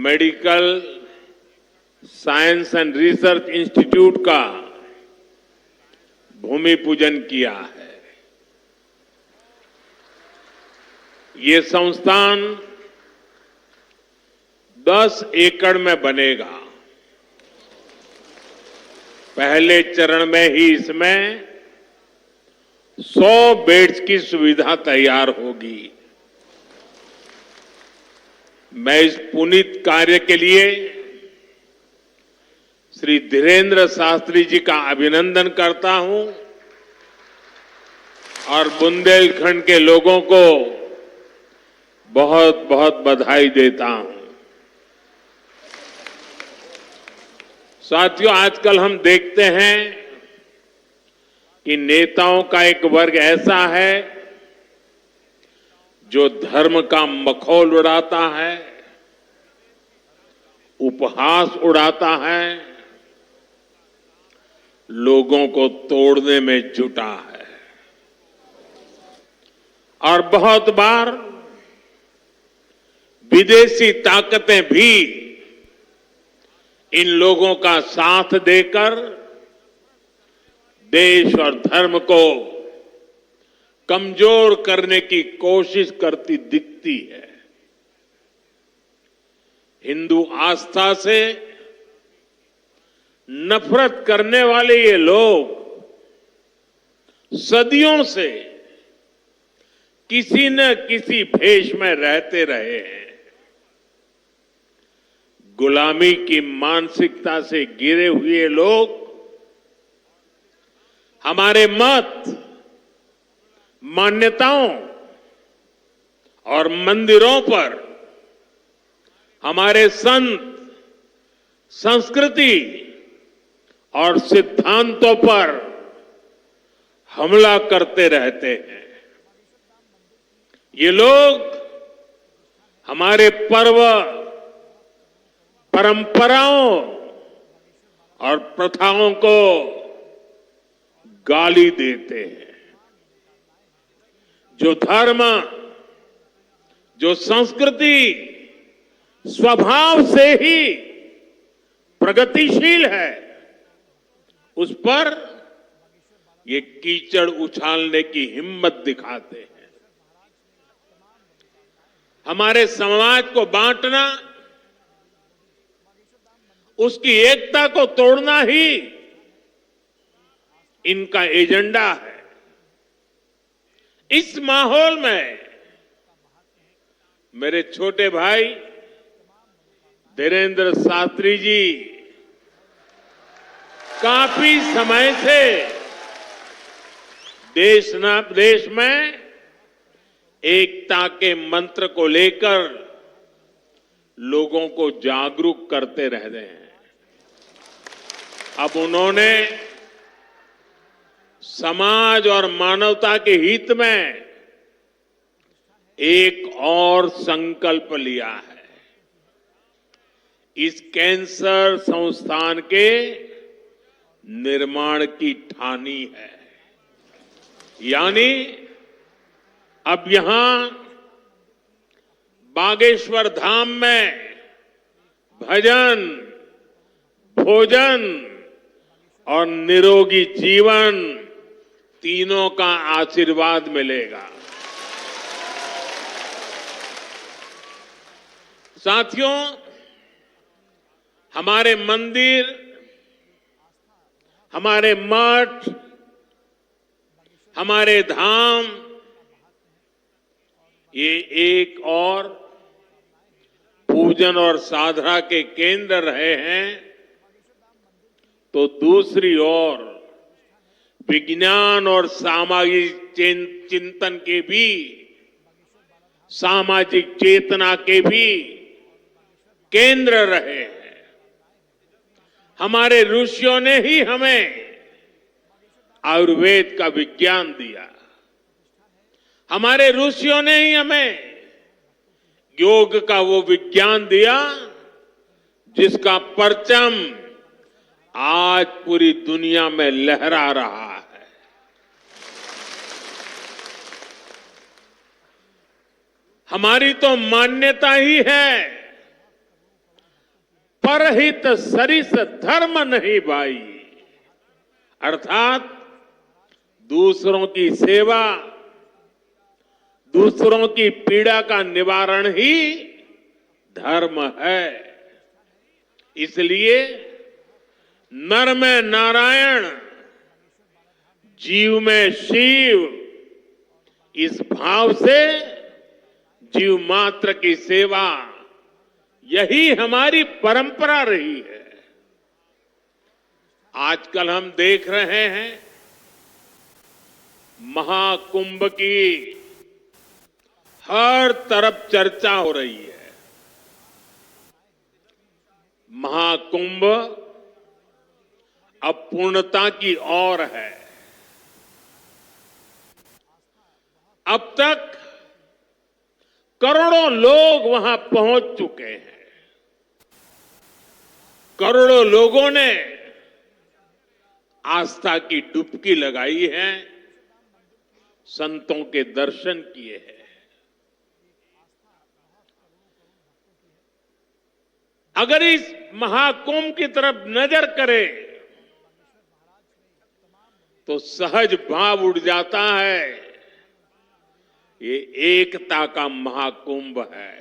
Medical science and research institute का भूमि पूजन किया है। ये संस्थान 10 एकड़ में बनेगा। पहले चरण में ही इसमें 100 बेड्स की सुविधा तैयार होगी। मैं इस पुनीत कार्य के लिए श्री धीरेन्द्र शास्त्री जी का अभिनंदन करता हूं और बुंदेलखंड के लोगों को बहुत बहुत बधाई देता हूं। साथियों, आजकल हम देखते हैं कि नेताओं का एक वर्ग ऐसा है जो धर्म का मखौल उड़ाता है, उपहास उड़ाता है, लोगों को तोड़ने में जुटा है और बहुत बार विदेशी ताकतें भी इन लोगों का साथ देकर देश और धर्म को कमजोर करने की कोशिश करती दिखती है। हिंदू आस्था से नफरत करने वाले ये लोग सदियों से किसी न किसी भेष में रहते रहे हैं। गुलामी की मानसिकता से घिरे हुए लोग हमारे मत, मान्यताओं और मंदिरों पर, हमारे संत, संस्कृति और सिद्धांतों पर हमला करते रहते हैं। ये लोग हमारे पर्व, परंपराओं और प्रथाओं को गाली देते हैं। जो धर्म, जो संस्कृति स्वभाव से ही प्रगतिशील है, उस पर ये कीचड़ उछालने की हिम्मत दिखाते हैं। हमारे समाज को बांटना, उसकी एकता को तोड़ना ही इनका एजेंडा है। इस माहौल में मेरे छोटे भाई धीरेन्द्र शास्त्री जी काफी समय से देश में एकता के मंत्र को लेकर लोगों को जागरूक करते रह रहे हैं। अब उन्होंने समाज और मानवता के हित में एक और संकल्प लिया है। इस कैंसर संस्थान के निर्माण की ठानी है। यानी अब यहां बागेश्वर धाम में भजन, भोजन और निरोगी जीवन तीनों का आशीर्वाद मिलेगा। साथियों, हमारे मंदिर, हमारे मठ, हमारे धाम ये एक और पूजन और साधना के केंद्र रहे हैं, तो दूसरी ओर विज्ञान और सामाजिक चिंतन के भी, सामाजिक चेतना के भी केंद्र रहे हैं। हमारे ऋषियों ने ही हमें आयुर्वेद का विज्ञान दिया। हमारे ऋषियों ने ही हमें योग का वो विज्ञान दिया जिसका परचम आज पूरी दुनिया में लहरा रहा है। हमारी तो मान्यता ही है परहित सरिस धर्म नहीं भाई, अर्थात दूसरों की सेवा, दूसरों की पीड़ा का निवारण ही धर्म है। इसलिए नर में नारायण, जीव में शिव, इस भाव से जीव मात्र की सेवा, यही हमारी परंपरा रही है। आजकल हम देख रहे हैं महाकुंभ की हर तरफ चर्चा हो रही है। महाकुंभ अब पूर्णता की ओर है। अब तक करोड़ों लोग वहां पहुंच चुके हैं। करोड़ों लोगों ने आस्था की डुबकी लगाई है, संतों के दर्शन किए हैं। अगर इस महाकुंभ की तरफ नजर करें तो सहज भाव उड़ जाता है, ये एकता का महाकुंभ है।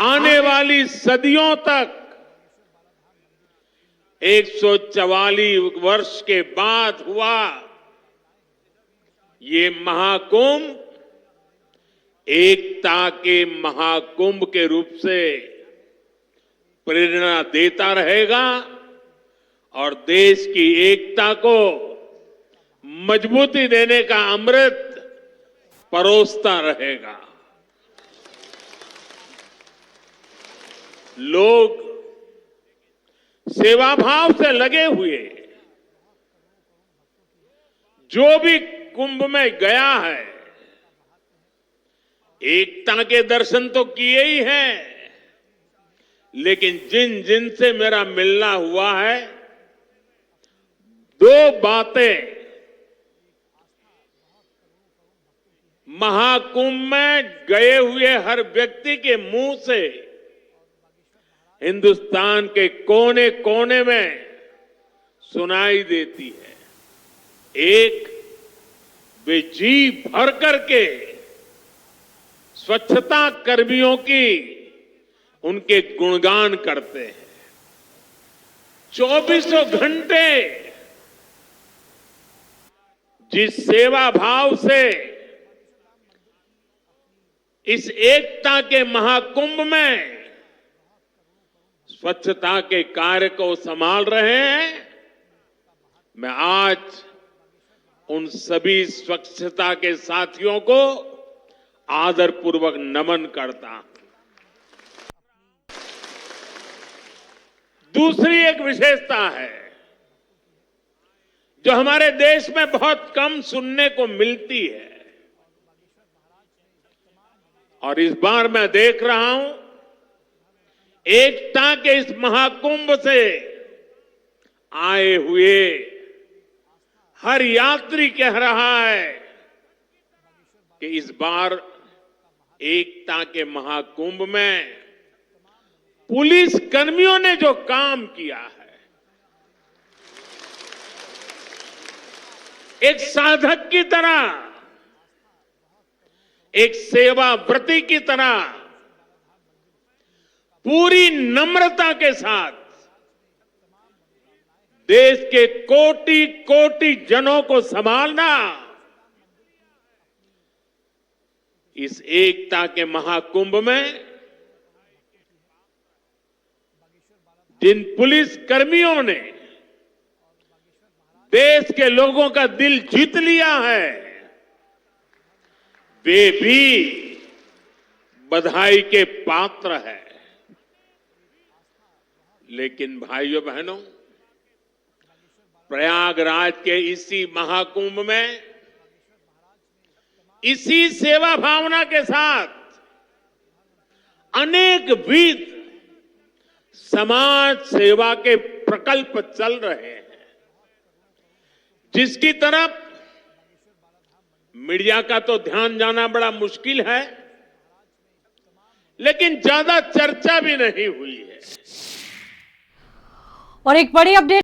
आने वाली सदियों तक 144 वर्ष के बाद हुआ ये महाकुंभ एकता के महाकुंभ के रूप से प्रेरणा देता रहेगा और देश की एकता को मजबूती देने का अमृत परोसता रहेगा। लोग सेवा भाव से लगे हुए, जो भी कुंभ में गया है एकता के दर्शन तो किए ही हैं, लेकिन जिन जिन से मेरा मिलना हुआ है, दो बातें महाकुंभ में गए हुए हर व्यक्ति के मुंह से हिंदुस्तान के कोने कोने में सुनाई देती है। एक, वे जी भर करके स्वच्छता कर्मियों की उनके गुणगान करते हैं। 24 घंटे जिस सेवा भाव से इस एकता के महाकुंभ में स्वच्छता के कार्य को संभाल रहे हैं, मैं आज उन सभी स्वच्छता के साथियों को आदरपूर्वक नमन करता हूं। दूसरी एक विशेषता है जो हमारे देश में बहुत कम सुनने को मिलती है, और इस बार मैं देख रहा हूं एकता के इस महाकुंभ से आए हुए हर यात्री कह रहा है कि इस बार एकता के महाकुंभ में पुलिस कर्मियों ने जो काम किया है, एक साधक की तरह, एक सेवाव्रती की तरह पूरी नम्रता के साथ देश के कोटि कोटि जनों को संभालना, इस एकता के महाकुंभ में जिन पुलिस कर्मियों ने देश के लोगों का दिल जीत लिया है, वे भी बधाई के पात्र है। लेकिन भाइयों बहनों, प्रयागराज के इसी महाकुंभ में इसी सेवा भावना के साथ अनेक विध समाज सेवा के प्रकल्प चल रहे हैं, जिसकी तरफ मीडिया का तो ध्यान जाना बड़ा मुश्किल है, लेकिन ज्यादा चर्चा भी नहीं हुई है। और एक बड़ी अपडेट